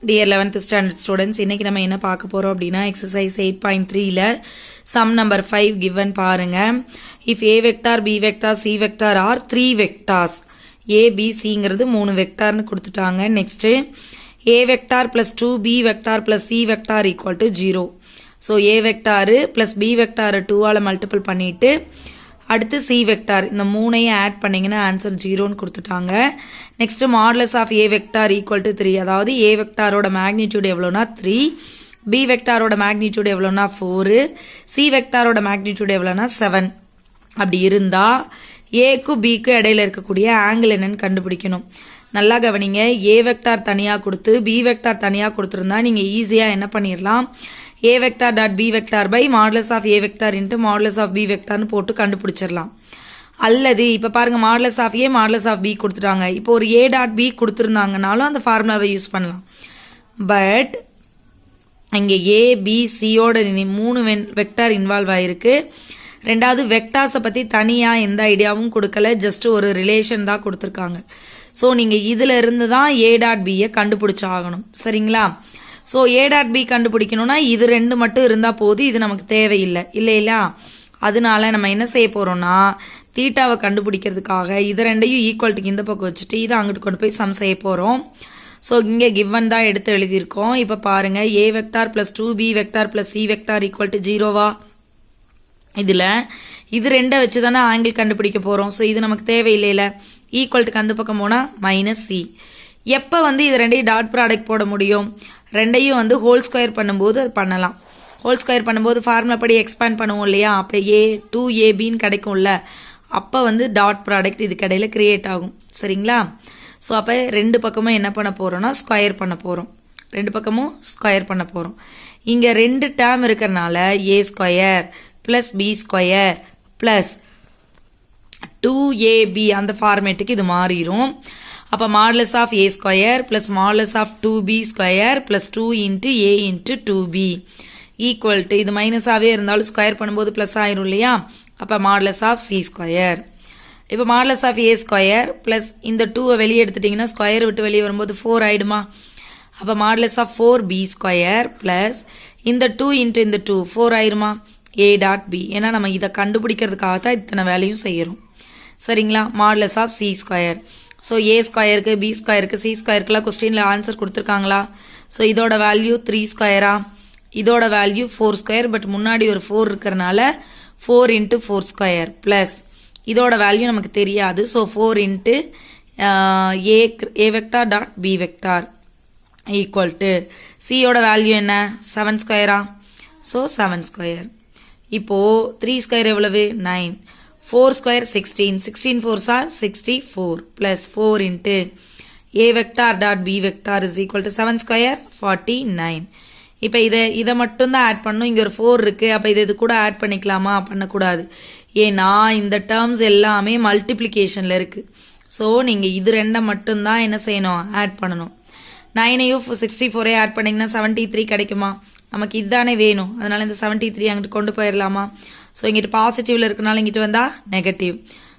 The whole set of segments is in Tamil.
Dear 11th standard students, இன்னைக்கு நம்ம என்ன பார்க்க போறோம் அப்படினா exercise 8.3ல sum number 5 given பாருங்க. If a vector, b vector, c vector are 3 vectors. a, b, cங்கிறது 3 வெக்டார்னு கொடுத்துட்டாங்க. Next a vector plus 2b vector plus c vector equal to 0. So a vector plus b vector 2 ஆல மல்டிபிள் பண்ணிட்டு அடுத்து c vector இந்த மூணையும் ஆட் பண்ணீங்கன்னா ஆன்சர் 0 ன்னு கொடுத்துட்டாங்க. Next modulus of a vector equal to 3. அதாவது a வெக்டாரோட மேக்னிட்யூட் எவ்வளவுனா 3, b வெக்டாரோட மேக்னிட்யூட் எவ்வளவுனா 4, c வெக்டாரோட மேக்னிட்யூட் எவ்வளவுனா 7. அப்படி இருந்தா a க்கு b க்கு இடையில இருக்கக்கூடிய ஆங்கிள் என்னன்னு கண்டுபிடிக்கணும். நல்லா கவனிங்க. a வெக்டார் தனியா கொடுத்து b வெக்டார் தனியா கொடுத்திருந்தா நீங்க ஈஸியா என்ன பண்ணிரலாம், a vector dot b vector by modulus of a vector into modulus of b vector னு போட்டு கண்டுபிடிச்சிரலாம். அல்லது இப்ப பாருங்க modulus of a modulus of b கொடுத்துட்டாங்க. இப்போ ஒரு a dot b கொடுத்திருந்தாங்கனாலும் அந்த ஃபார்முலாவை யூஸ் பண்ணலாம். பட் இங்க a b c ஓட மூணு வெக்டார் இன்வால்வ் ஆயிருக்கு. ரெண்டாவது வெக்டார்ஸை பத்தி தனியா எந்த ஐடியாவும் கொடுக்கல, ஜஸ்ட் ஒரு ரிலேஷன் தான் கொடுத்திருக்காங்க. சோ நீங்க இதுல இருந்து தான் a dot b யை கண்டுபிடிச்சாகணும். சரிங்களா? சோ a dot b கண்டுபிடிக்கணும்னா இது ரெண்டு மட்டும் இருந்தா போதும், இது நமக்கு தேவையில்லை இல்லையா? அதனால நம்ம என்ன செய்ய போறோம்னா தீட்டாவை கண்டுபிடிக்கிறதுக்காக இது ரெண்டையும் ஈக்குவல்ட்டுக்கு இந்த பக்கம் வச்சுட்டு இதை அங்கிட்டு கொண்டு போய் சம் செய்ய போறோம். சோ இங்க கிவன் தான் எடுத்து எழுதியிருக்கோம். இப்ப பாருங்க a vector plus 2b vector plus c vector equal to 0வா? இதுல இது ரெண்டை வச்சுதானே ஆங்கிள் கண்டுபிடிக்க போறோம். சோ இது நமக்கு தேவையில்லைல. ஈக்குவல்ட்டுக்கு அந்த பக்கம் போனா மைனஸ் c. எப்ப இது ரெண்டையும் டாட் ப்ராடக்ட் போட முடியும்? ரெண்டையும் ஹோல் ஸ்கொயர் பண்ணும்போது அது பண்ணலாம். ஹோல் ஸ்கொயர் பண்ணும்போது ஃபார்முலா படி எக்ஸ்பேண்ட் பண்ணுவோம் இல்லையா? அப்ப a 2abன்னு கிடைக்கும்ல, அப்ப டாட் ப்ராடக்ட் இதுக்கு இடையில கிரியேட் ஆகும். சரிங்களா? சோ அப்ப ரெண்டு பக்கமும் என்ன பண்ண போறோம்னா ஸ்கொயர் பண்ண போறோம். ரெண்டு பக்கமும் ஸ்கொயர் பண்ண போறோம். இங்க ரெண்டு டேர்ம் இருக்கறனால a square plus b square plus 2ab அந்த ஃபார்மேட்டுக்கு இது மாறிடும். அப்ப modulus of a square plus modulus of 2b square plus 2 into a into 2b equal to இது மைனஸாவே இருந்தாலும் ஸ்கொயர் பண்ணும்போது பிளஸ் ஆயிரும் இல்லையா? அப்ப மாடுலஸ் ஆஃப் c ஸ்கொயர். இப்ப modulus of a square plus இந்த 2 வெளியே எடுத்துட்டீங்கன்னா ஸ்கொயர் விட்டு வெளியே வரும்போது 4 ஆயிடுமா? அப்ப modulus of 4b square plus இந்த 2 இன்ட்டு இந்த 2 4 ஆயிருமா? a dot b. ஏன்னா நம்ம இதை கண்டுபிடிக்கிறதுக்காக தான் இத்தனை வேலையும் செய்யறோம். சரிங்களா? Modulus of c square. So a ஸ்கொயருக்கு b ஸ்கொயருக்கு c ஸ்கொயருக்குலாம் கொஸ்டின்ல ஆன்சர் கொடுத்துருக்காங்களா? சோ இதோட வேல்யூ 3 ஸ்கொயரா, இதோட வேல்யூ 4 ஸ்கொயர். பட் முன்னாடி ஒரு 4 இருக்கறனால 4 இன்ட்டு 4 ஸ்கொயர் பிளஸ் இதோட வேல்யூ நமக்கு தெரியாது. So 4 into a vector dot b vector equal to c யோட வேல்யூ என்ன? 7 ஸ்கொயரா? So 7 square. இப்போ 3 ஸ்கொயர் எவ்வளவு? 9. 4 square 16. 16 4s are 64 plus 4 into a vector dot b vector is equal to 7 square 49. இப்ப இதை மட்டும் தான் ஆட் பண்ணணும். இங்க ஒரு 4 இருக்கு. அப்ப இது கூட ஆட் பண்ணிக்கலாமா? பண்ணக்கூடாது. ஏன்னா இந்த டேர்ம்ஸ் எல்லாமே மல்டிப்ளிகேஷன்ல இருக்கு. சோ நீங்க இது ரெண்டை மட்டும் தான் என்ன செய்யணும்? ஆட் பண்ணணும். 9ஐயும் 64ஐயும் ஆட் பண்ணீங்கன்னா 73 கிடைக்குமா? நமக்கு இதுதானே வேணும். அதனால இந்த 73 அங்கிட்டு கொண்டு போயிடலாமா? சோ இங்கிட்டு பாசிட்டிவ்ல இருக்கனால இங்கிட்டு வந்தா negative.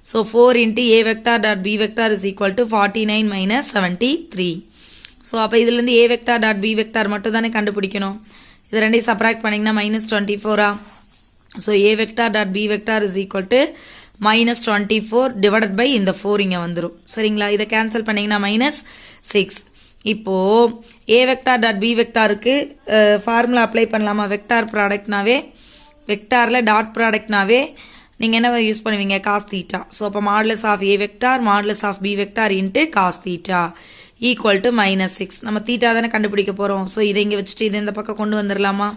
So 4 into a vector dot b vector is equal to 49 minus 73. So அப்ப இதுல இருந்து a vector dot b vector மட்டும் தானே கண்டுபிடிக்கணும். இது ரெண்டையும் சப்ட்ராக்ட் பண்ணீங்கன்னா மைனஸ் 24ஆ? So a vector dot b vector is equal to minus 24 divided by இந்த 4 இங்க வந்துரும். சரிங்களா? இதை கேன்சல் பண்ணீங்கன்னா minus 6. இப்போ a vector dot b vectorக்கு ஃபார்முலா அப்ளை பண்ணலாமா? வெக்டார் ப்ராடக்ட்னாவே வெக்டார்ல டாட் ப்ராடக்ட்னாவே நீங்க என்ன யூஸ் பண்ணுவீங்க? Cos theta. சோ அப்ப modulus of a vector modulus of b vector into cos theta equal to minus 6. நம்ம தீட்டா தானே கண்டுபிடிக்க போறோம். சோ இதை இங்க வச்சுட்டு இதை இந்த பக்கம் கொண்டு வந்துடலாமா?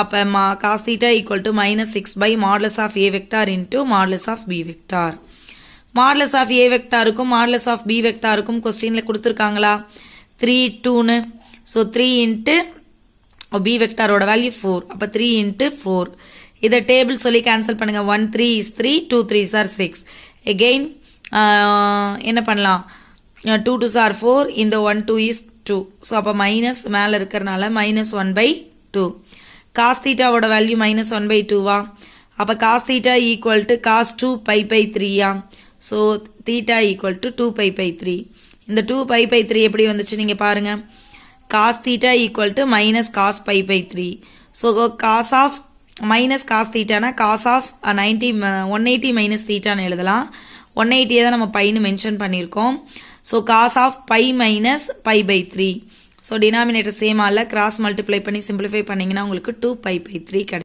அப்ப cos theta equal to minus 6 by modulus of a vector into modulus of b vector. Modulus of a வெக்டாருக்கும் மாடுலஸ் ஆஃப் b வெக்டாருக்கும் கொஸ்டின்ல கொடுத்துருக்காங்களா? 3 2ன்னு. சோ 3 இன்ட்டு b வெக்டாரோட வேல்யூ 4. அப்ப 3 இன்ட்டு 4. இதை டேபிள் சொல்லி கேன்சல் பண்ணுங்க. 1 3 is 3, 2 3s are 6. அகெயின் என்ன பண்ணலாம்? 2 2s are 4, இந்த 1 2 is 2. ஸோ அப்போ மைனஸ் மேலே இருக்கிறனால minus 1/2. காஸ் தீட்டாவோட வேல்யூ minus 1/2வா? அப்போ cos theta equal to cos 2π/3யா? So theta equal to 2π/3. இந்த 2π/3 எப்படி வந்துச்சு நீங்க பாருங்க. cos theta equal to minus cos pi by 3. So cos of minus cos theta na cos of 180 minus theta னு எழுதலாம். 180 தான் நம்ம பைன்னு மென்ஷன் பண்ணியிருக்கோம். So cos of pi minus pi by 3. So denominator same ஆல கிராஸ் மல்டிப்ளை பண்ணி சிம்பிளிஃபை பண்ணீங்கன்னா உங்களுக்கு 2 pi by 3 கிடைக்கும்.